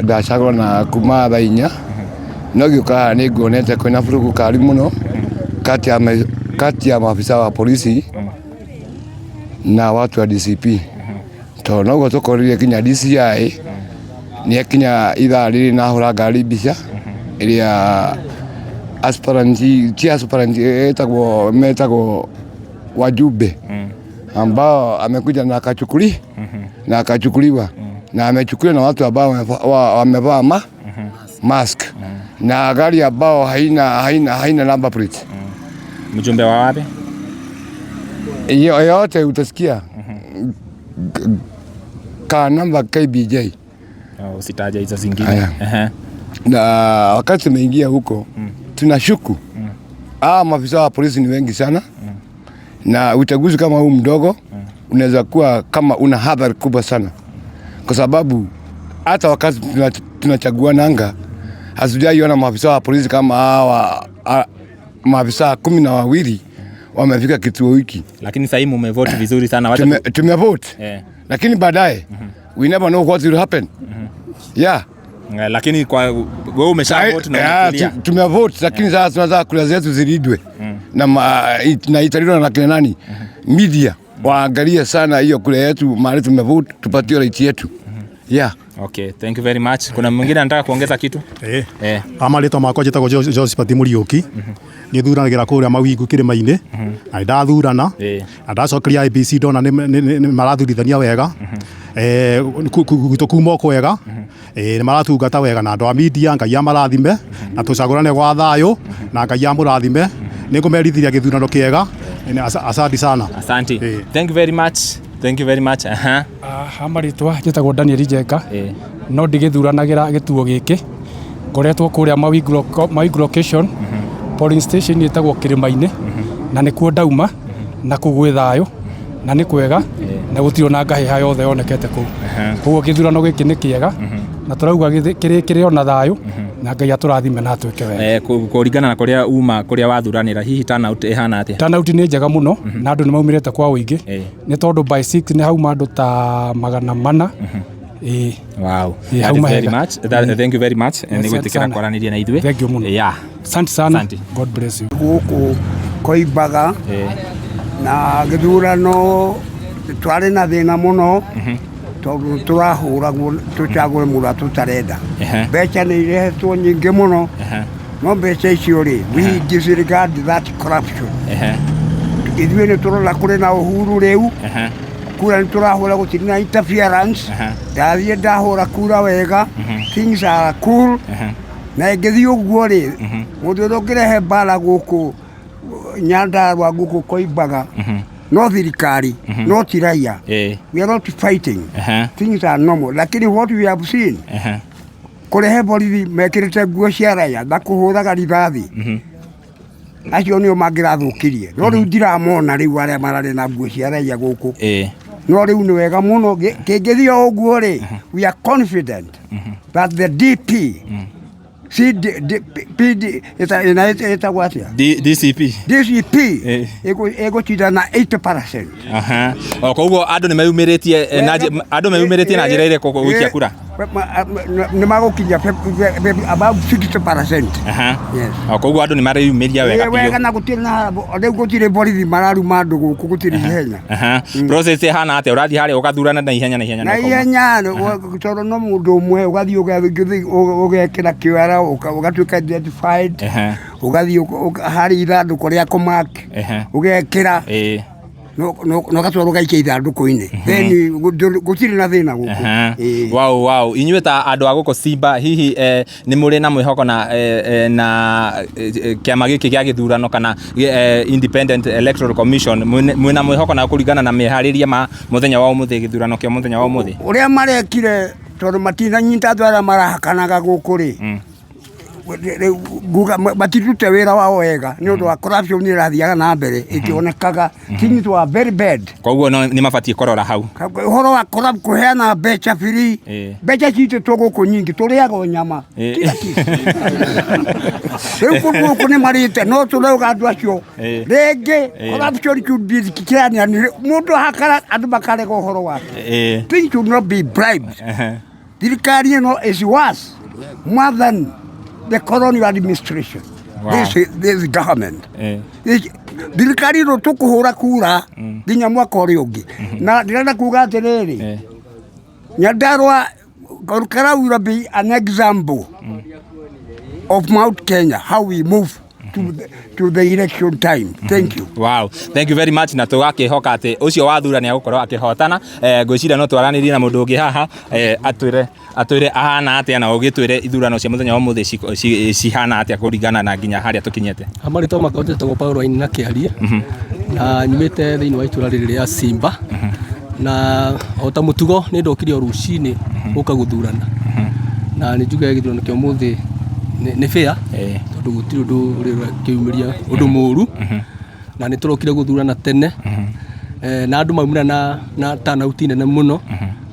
ndacagwo na kuma thaa 4 no gĩũka nĩ nguonete kwĩna burugu kari mũno kati ya maafisa wa polisi na watu wa DCP to noguo tũkorire kinya DCI nĩ ekinya ithaa rĩrĩ nahũra ngari mbica ĩrĩa aspiranti metagwo wajumbe ambao amekuja na akachukuliwa na amechukuliwa na watu ambao wamevaa mask na gari ambao haina number plate. Mjumbe wa wapi? Yote utasikia ka namba KBJ. Usitaje hizo zingine. Na wakati tumeingia huko tunashuku maafisa wa polisi ni wengi sana na uchaguzi kama huu mdogo unaweza kuwa kama una hadhari kubwa sana, kwa sababu hata wakati tunachagua nanga hasijaiona maafisa wa polisi kama hawa maafisa 12 wamefika kituo hiki. Lakini sasa hivi umevote vizuri sana. Tumevote. Lakini baadaye we never know what will happen. Lakini kwa wewe umeshavote na tumevote, lakini sasa tunataka kura zetu zilindwe na italindwa na kina nani? Media waangalie sana hiyo kura yetu, mahali tumevote tupatie right yetu. Okay, thank you very much. Kuna mwingine anataka kuongeza kitu? Amarĩtwa makwa njĩtagwo Josephat Mũriũki nĩ thuranagĩra kũrĩa Mawingu kĩrĩma-inĩ na ndathurana na ndacokeria IEBC ndona nĩ marathurithania wega kuma o kwega nĩ maratungata wega na andũ a media. Ngai amarathime na tũcagũrane gwa thayũ na Ngai amũrathime. Nĩ ngũmerithiria gĩthurano kĩega. Asante sana. Asante. Thank you very much. Thank you very much. Amarĩtwa njĩtagwo Daniel Njenga no ndigĩthuranagĩra gĩtuo gĩkĩ ngoretwo kũrĩa Mawingu location polling station ĩtagwo kĩrĩma-inĩ na nĩkuo ndauma na kũgwĩ thayũ na nĩ kwega na gũtirĩ na ngahĩha yothe yonekete kũu. Koguo gĩthurano gĩkĩ nĩ kĩega na tũrauga kĩrĩ ona thayũ na Ngai atũrathime na atwĩke wega. Kũringana na kũrĩa wathuranĩra hihi turnout ĩhana atĩa? Turnout nĩ njega mũno na andũ nĩ maumĩrĩte kwa ũingĩ nĩ tondũ by 6 nĩ hauma andũ ta 400. Wow. Thank you very much. Nĩ gwĩtĩkĩra kwaranĩria na ithuĩ. Thank you mũno. Asante sana. God bless you. Gũkũ Koimbaga na gĩthurano twarĩ na thĩna mũno tondũ tũrahũragwo tũcagũre mũndũ tũtarenda. Mbeca nĩ irehetwo nyingĩ mũno no mbeca icio rĩ we disregard that corruption. Ithuĩ nĩ tũrona kũrĩ na ũhuru rĩu kura nĩ tũrahũra gũtirĩ na interference. Ndathiĩ ndahũra kura wega things are cool na ĩngĩthiĩ ũguo rĩ mũndũ ũrĩa ũngĩrehe mbara gũkũ Nyandarua gũkũ Koimbaga no thirikari no ti raia. We are not fighting. Things are normal. Lakini what we have seen kũrehe borithi mekĩrĩte nguo cia raia na kũhũraga rithathi acio nĩo mangĩrathũkirie no rĩu ndiramona rĩu arĩa mararĩ na nguo cia raia gũkũ no rĩu nĩ wega mũno kĩngĩthiĩ o ũguo rĩ we are confident that the DP DCP ĩgũtinda na 80%. Koguo andũ nĩ meyumĩrĩtie na njĩra ĩrĩa gũikia kura nĩ magũkinya about 60%. Koguo andũ nĩ mareyumĩria wega wega na gũtirĩ na rĩu gũtirĩ borithi mararuma andũ gũkũ gũtirĩ ihenya. Process ĩhana atĩa? Ũrathiĩ harĩa ũgathurana na ihenya tondũ no mũndũ ũmwe ũgathiĩ ũgekĩra kĩara ũgatuĩka identified ũgathiĩ harĩ ithandũkũ rĩa kũmark ũgekĩra no gatwaro gaikia ithandũkũ-inĩ then gũtirĩ na thĩna gũkũ. Wow. Inyuĩ ta andũ a gũkũ Simba hihi nĩ mũrĩ na mwĩhoko na kĩama gĩkĩ gĩa gĩthurano kana Independent Electoral Commission mwĩna mwĩhoko na kũringana na meharĩria ma mũthenya wa ũmũthĩ gĩthurano kĩa mũthenya wa ũmũthĩ ũrĩa marekire tondũ matinanyita andũ arĩa marahakanaga gũkũ rĩ matirute wĩra wao wega nĩ ũndũ wa corruption nĩ ĩrathiaga na mbere ĩkĩonekaga. Things were very bad. Koguo nĩ mabatiĩ kũrora hau ũhoro wa corrupt kũheana mbeca free. Mbeca citĩtwo gũkũ nyingĩ tũrĩaga nyama rĩu gũkũ nĩ marĩte no tũrauga andũ acio rĩngĩ corruption should be mũndũ hakara andũ makarega ũhoro wake. Things should not be bribed. thirikari ĩno is worse more than the colonial administration. Wow. This government. Thirikari ĩno tũkũhũra kura nginya mwaka ũrĩa ũngĩ. Na ndĩrenda kuga atĩrĩrĩ, Nyandarua Karau will be an example of Mount Kenya, how we move to the election time. Thank you. Wow, thank you very much. Na tũgakĩhoka atĩ ũcio wathura nĩ agũkorwo akĩhotana. Ngwĩciria no twaranĩrie na mũndũ ũngĩ haha atwĩre ahana atĩa na ũgĩtwĩre ithurano cia mũthenya wa ũmũthĩ cihana atĩa kũringana na nginya harĩa tũkinyĩte. Amarĩtwa makwa njĩtagwo Paulo Aini na Kĩarie, na nyumĩte thĩinĩ wa itũra rĩrĩ rĩa Simba, na ota mũtugo nĩ ndokire o rũcinĩ gũka gũthurana, na nĩ njugaga gĩthurano kĩa ũmũthĩ nĩ fair, tondũ gũtirĩ ũndũ ũrĩa ũkiumĩria ũndũ mũũru, na nĩ tũrokire gũthurana tene, na andũ maumĩra na turnout nene mũno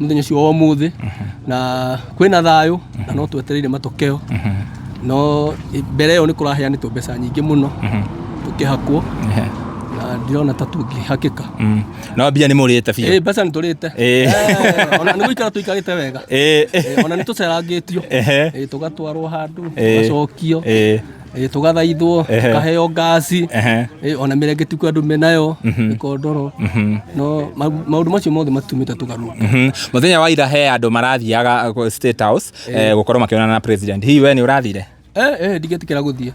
mũthenya ũcio wa ũmũthĩ, na kwĩna thayũ, na no twetereire matokeo, no mbere ĩyo nĩ kũraheanĩtwo mbeca nyingĩ mũno tũkĩhakwo, na ndirona ta tũngĩhakĩka. No mbia nĩ mũrĩte biũ? Mbeca nĩ tũrĩte, ona nĩ gũikara tũikarĩte wega, ona nĩ tũcerangĩtio, tũgatwarwo handũ, tũgacokio, tũgathaithwo, tũkaheo ngasi, ona mĩrengeti kwa andũ menayo, mĩkondoro, no maũndũ macio mothe matumĩte tũgarũrũka. Mũthenya wa ira he andũ marathiaga State House gũkorwo makĩonana na president. Hihi we nĩ ũrathire? Ndingĩtĩkĩra gũthiĩ.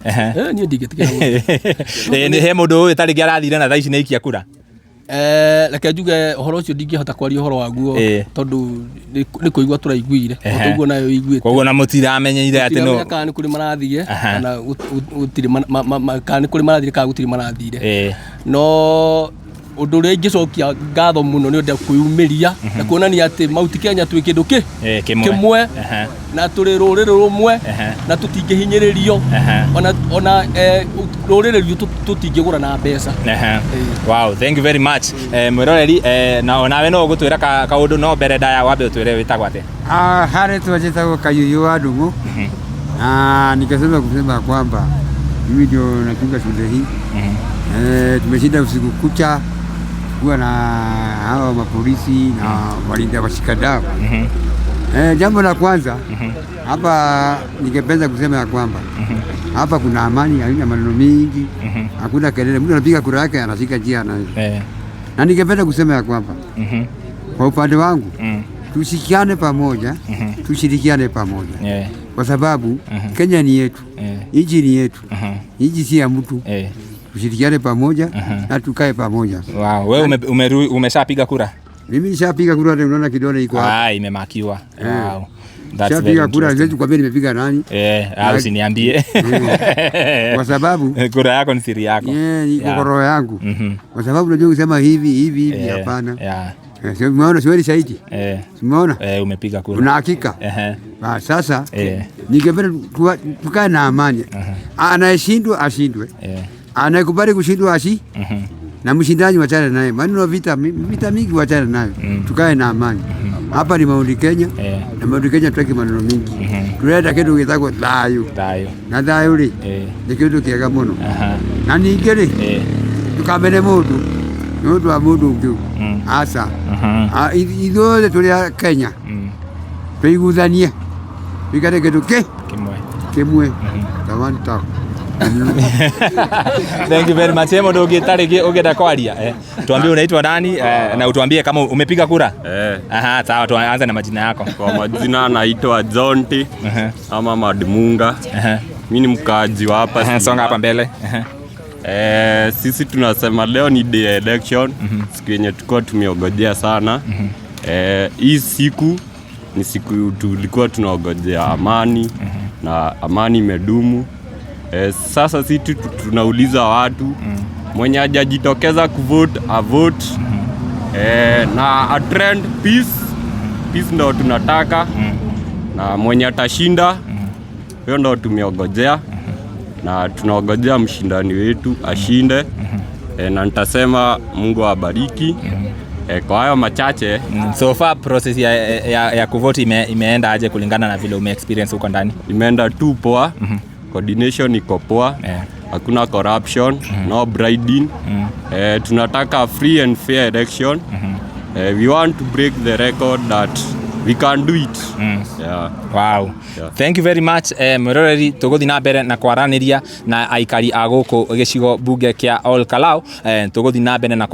Niĩ ndingĩtĩkĩra gũthiĩ. Nĩ he mũndũ ũyũ tarĩngĩ arathire na thaa ici nĩ ikia kura? Reke njuge ũhoro ũcio ndingĩhota kwaria ũhoro waguo, tondũ nĩ kũigua tũraiguire, ũguo nayo iguĩte. Koguo na mũtiramenyeire atĩ no kana nĩ kũrĩ marathire, kana gũtirĩ kana nĩ kũrĩ marathire kana gũtirĩ marathire. No ũndũ ũrĩa ingĩcokia ngatho mũno nĩ ũndũ kwĩyumĩria na kuonania atĩ Mount Kenya twĩ kĩndũ kĩmwe, na tũrĩ rũrĩrĩ rũmwe, na tũtingĩhinyĩrĩrio, ona rũrĩrĩ rwitũ tũtingĩgũra na mbeca. Wow, thank you very much. Mwĩroreri, na onawe no ũgũtwĩra kaũndũ no mbere ndaya wambe ũtwĩre wĩtagwo atĩa? Harĩtwa njĩtagwo Kayuyu wa Ndung'u, na nikasema kusema kwamba mimi ndio nachunga shule hii. Tumeshinda usiku kucha kuwa na hao mapolisi na walinda washikadau. Jambo la kwanza hapa ningependa kusema ya kwamba hapa kuna amani, haina maneno mingi, hakuna kelele, mtu anapiga kura yake anashika njia na ningependa kusema ya kwamba kwa upande wangu tushirikiane pamoja, tushirikiane pamoja, kwa sababu Kenya ni yetu, nchi ni yetu, nchi si ya mtu. Tushirikiane pamoja na tukae pamoja. Wow, wewe umeshapiga kura? Mimi nishapiga kura, unaona kidole iko hapa. Imemakiwa. Wow. Nishapiga kura, siwezi kuambia nimepiga nani. Usiniambie. Kwa sababu kura yako ni siri yako. Ni roho yangu. Kwa sababu unajua kusema hivi hapana. Sio umeona, siwezi shahidi. Umeona? Umepiga kura. Una hakika? Sasa ningependa tukae na amani. Anayeshindwa ashindwe. Anayekubali kushindwa na mshindaji wachana naye. Maneno vita mingi wachana nayo. Tukae na amani. Hapa ni Mount Kenya. Na Mount Kenya tutaki maneno mingi. Tuleta kitu kitako thayo. Na thayo ri. Ni kitu kiega muno. Na ningere. Tukamene mundu wa mundu ungi. Asa. Ithuothe tuli Kenya. Tuiguthanie. Bigare kitu kimwe. Tawani tako. Thank you very much. Mundu ũngĩtarĩki ũngĩenda kwaria, tuambie unaitwa nani na utuambie kama umepiga kura. Sawa, tuanze na majina yako. Kwa majina naitwa Jonti ama Madmunga. Mimi ni mkaaji wa hapa. Songa hapa mbele. Sisi tunasema leo ni day election. Siku yenye tulikuwa tumeongojea sana. Hii siku ni siku tulikuwa tunaongojea amani na amani imedumu. Sasa sisi tunauliza watu mwenye hajajitokeza kuvote avote, na a trend peace ndo tunataka, na mwenye atashinda hiyo ndo tumeongojea, na tunaongojea mshindani wetu ashinde. Na nitasema Mungu awabariki. Kwa hayo machache. So far process ya kuvote imeenda aje kulingana na vile ume experience huko ndani? Imeenda tu poa. Coordination iko poa, hakuna corruption, no bribing. Tunataka free and fair election. We want to break the record that we can do it. Yeah. Wow. Yeah. Thank you very much. Mwiroreri tuguthi na mbere na kwaraniria na aikari a guku gicigo bunge kia Ol Kalou. Tuguthi na mbere na